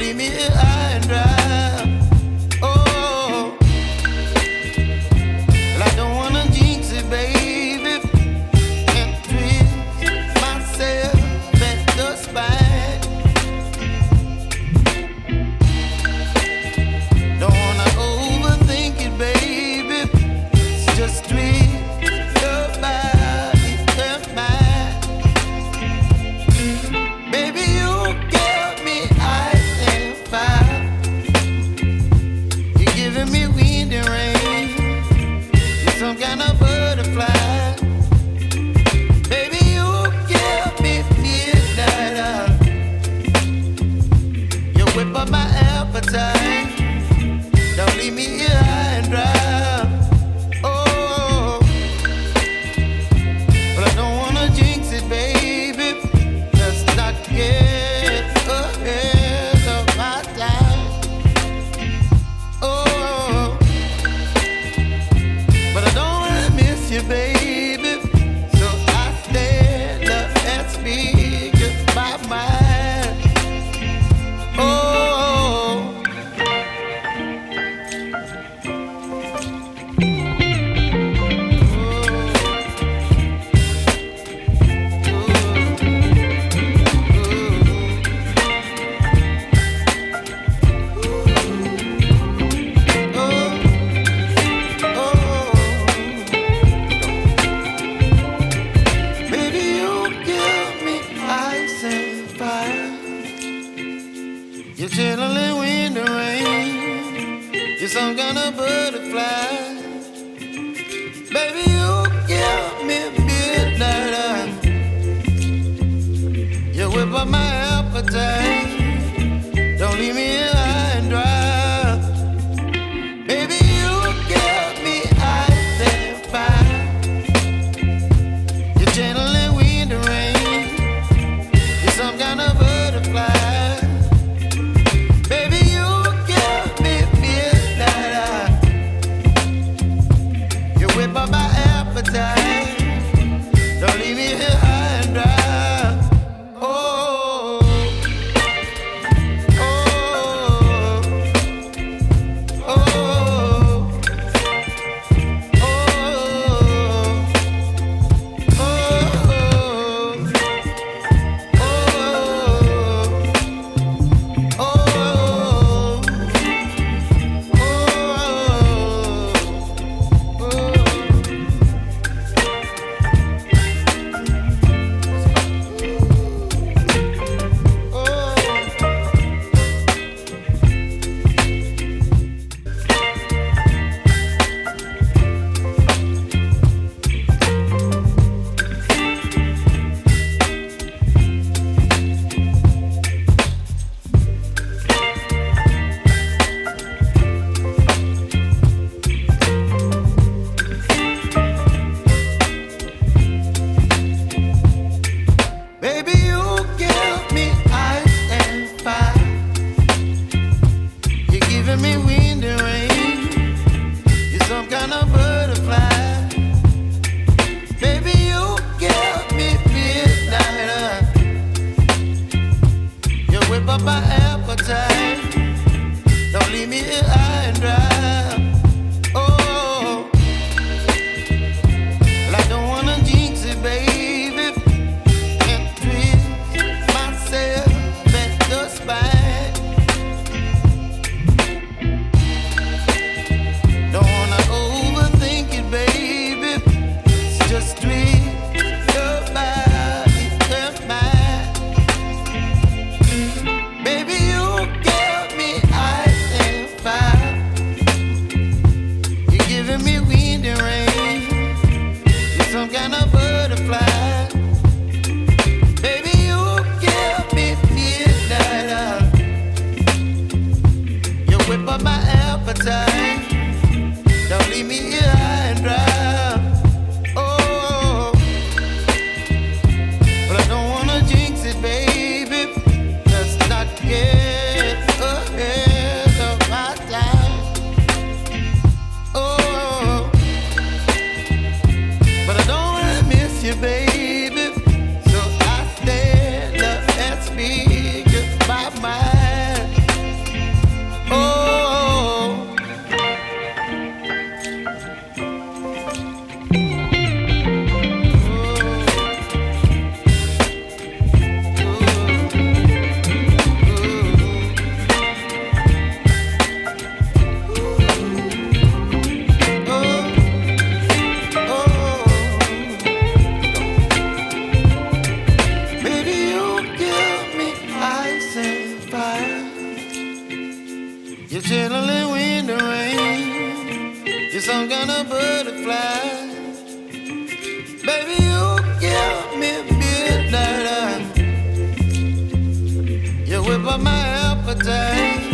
leave me here high and dry. Oh, well, I don't wanna jinx it, baby, and twist myself at the spine. Don't wanna overthink it, baby. It's just twist your body and mine. Baby, you give me ice and fire. You're giving me wind and rain. You're some kind of butterfly. Baby, you give me midnight. You whip up my appetite. Don't leave me here high and dry. Oh, but I don't wanna jinx it, baby. Let's not get ahead of my time. Oh, but I don't wanna miss you, baby. So I stand up and speak my mind. Oh. Baby, you give me ice and fire. You're channeling wind and rain. You're some kind of butterfly. Baby, you give me midnight. You whip up my appetite. Don't leave me here high and dry. Baby, you give me ice and fire. You're channeling wind and rain. You're some kind of butterfly. Baby, you give me midnight. You whip up my appetite. Don't leave me here high and dry. Oh, oh, oh, oh, baby, you give me ice and fire. You're giving me wind and rain. You're some kind of butterfly. Baby, you give me midnight. You whip up my appetite. Don't leave me here high and dry. Oh, well, I don't wanna jinx it, baby, and twist myself at the spine. Don't wanna overthink it, baby. It's just twist your body and mine. Baby, you give me ice and fire. You're chilling in the rain. You're some kind of butterfly. Baby, you give me midnight. You whip up my appetite.